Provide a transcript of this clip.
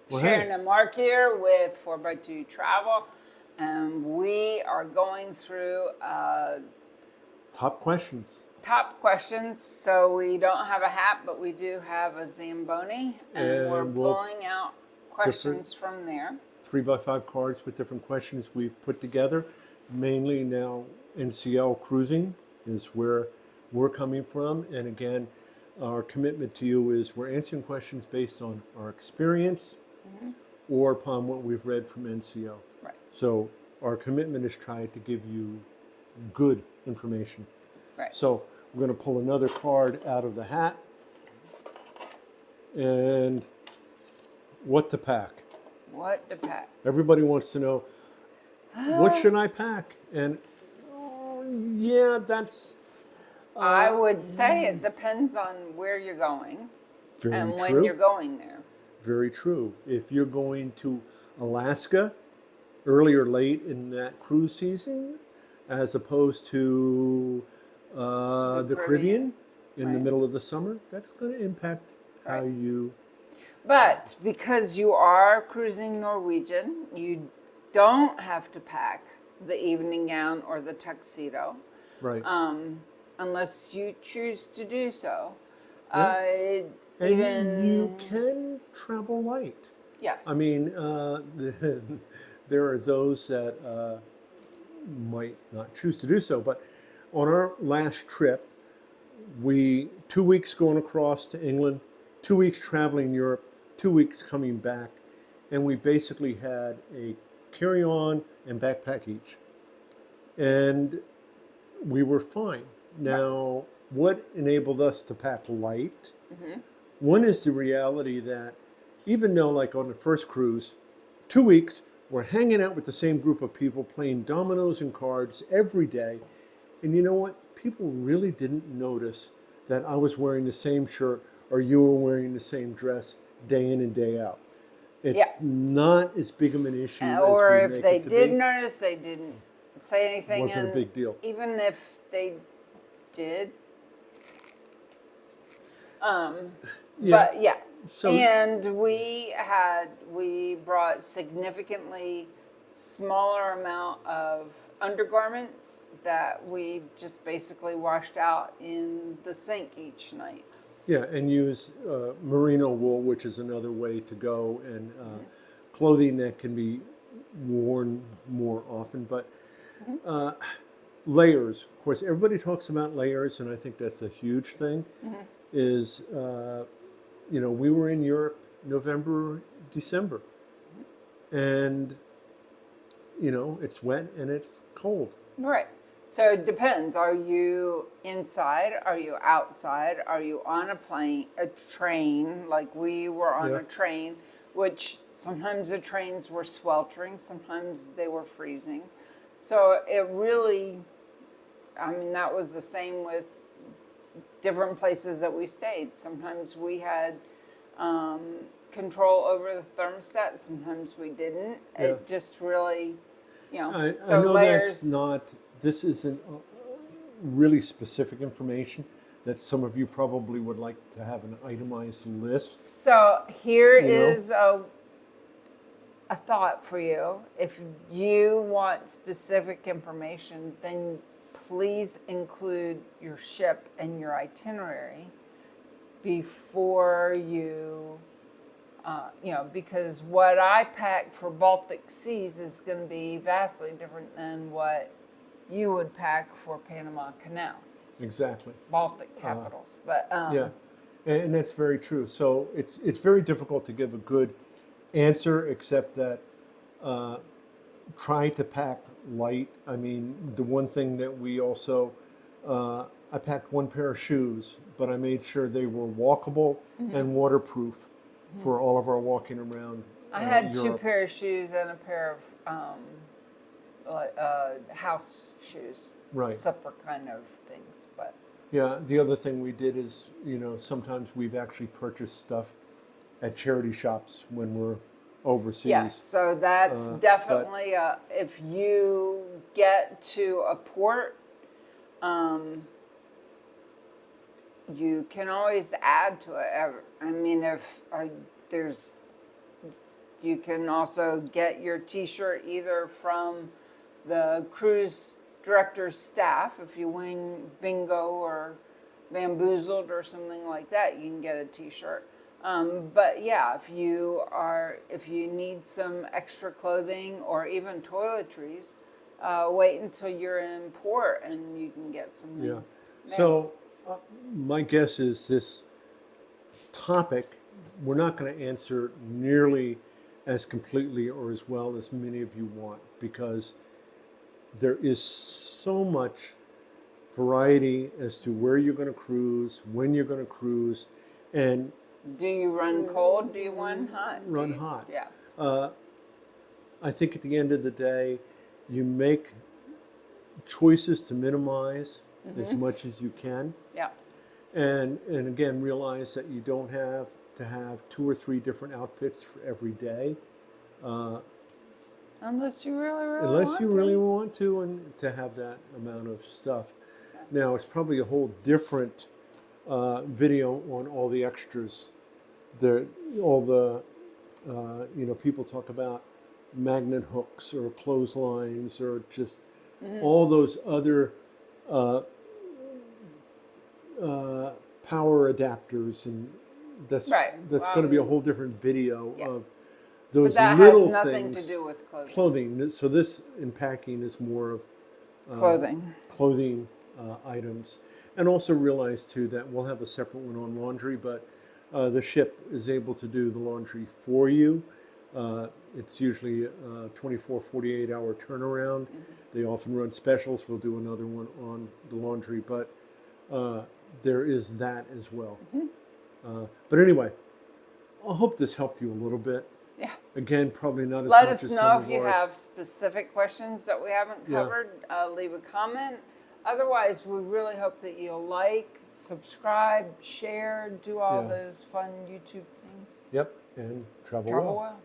Well, Sharon hey, and Mark here with 4x2 Travel, and we are going through top questions. top questions. So we don't have a hat, but we do have a Zamboni, and we're And we'll pulling out different questions from there. 3x5 cards with different questions we've put together. Mainly now NCL Cruising is where we're coming from. And again, our commitment to you is we're answering questions based on our experience or upon what we've read from NCL. Right. So our commitment is trying to give you good information. Right. So we're going to pull another card out of the hat. And what to pack. What to pack? Everybody wants to know, what should I pack? And yeah, that's I would say it depends on where you're going very and when true. you're going there. Very true. If you're going to Alaska early or late in that cruise season, as opposed to the Caribbean in the Right. middle of the summer, that's going to impact how Right. you. But because you are cruising Norwegian, you don't have to pack the evening gown or the tuxedo Right. unless you choose to do so. Yeah. And Even you can travel light. yes, I mean, there are those that might not choose to do so. But on our last trip, we 2 weeks going across to England, 2 weeks traveling Europe, 2 weeks coming back, and we basically had a carry-on and backpack each, and we were fine. Now, what enabled us to pack light? One is the reality that even though, like on the first cruise, 2 weeks, we're hanging out with the same group of people, playing dominoes and cards every day. And you know what? People really didn't notice that I was wearing the same shirt or you were wearing the same dress day in and day out. It's Yeah. not as big of an issue as or we if make they it to did be. notice, they didn't say anything. Wasn't a and big deal. Even if they did, Yeah. but yeah. So And we brought significantly smaller amount of undergarments that we just basically washed out in the sink each night. yeah, and use merino wool, which is another way to go, and clothing that can be worn more often. But layers, of course, everybody talks about layers, and I think that's a huge thing. Is we were in Europe November, December, and it's wet and it's cold. Right. So it depends. Are you inside? Are you outside? Are you on a train? Like we were on Yeah. a train, which sometimes the trains were sweltering, sometimes they were freezing. So it really, that was the same with different places that we stayed. Sometimes we had control over the thermostat, sometimes we didn't. Yeah. It just really, I so know layers. that's not. This isn't really specific information that some of you probably would like to have an itemized list. So here You know? is a thought for you. If you want specific information, then please include your ship and your itinerary before you, because what I pack for Baltic Seas is going to be vastly different than what you would pack for Panama Canal, Exactly. Baltic capitals. But Yeah, and that's very true. So it's very difficult to give a good answer, except that try to pack light. I mean, the one thing that we also I packed one pair of shoes, but I made sure they were walkable and waterproof for all of our walking around. I had Europe. 2 pair of shoes and a pair of house shoes, Right. supper kind of things. But Yeah, the other thing we did is, sometimes we've actually purchased stuff at charity shops when we're overseas. yeah, so that's definitely if you get to a port, you can always add to it. I mean, if there's You can also get your t-shirt either from the cruise director's staff. If you win bingo or bamboozled or something like that, you can get a t-shirt. But yeah, if you need some extra clothing or even toiletries, wait until you're in port and you can get some. Yeah. So my guess is this topic we're not going to answer nearly as completely or as well as many of you want, because there is so much variety as to where you're going to cruise, when you're going to cruise, and Do you run cold? Do you run hot? run hot. Yeah. I think at the end of the day, you make choices to minimize as much as you can. Yeah. And again, realize that you don't have to have 2 or 3 different outfits for every day. Unless you really Unless want you to. really want to, and to have that amount of stuff. Now, it's probably a whole different video on all the extras. People talk about magnet hooks or clotheslines or just all those other power adapters, and that's Right. going to be a whole different video of But those that little has nothing things. to do with clothing. Clothing. So this in packing is more of clothing items, and also realize too that we'll have a separate one on laundry, but the ship is able to do the laundry for you. It's usually a 24, 48 hour turnaround. They often run specials. We'll do another one on the laundry, but there is that as well. But anyway, I hope this helped you a little bit. Yeah. Again, probably not as Let much us as know some if of you ours. have specific questions that we haven't covered. Leave a comment. Otherwise, we really hope that you'll like, subscribe, share, do all those fun YouTube things. Yep, and travel Travel well. well.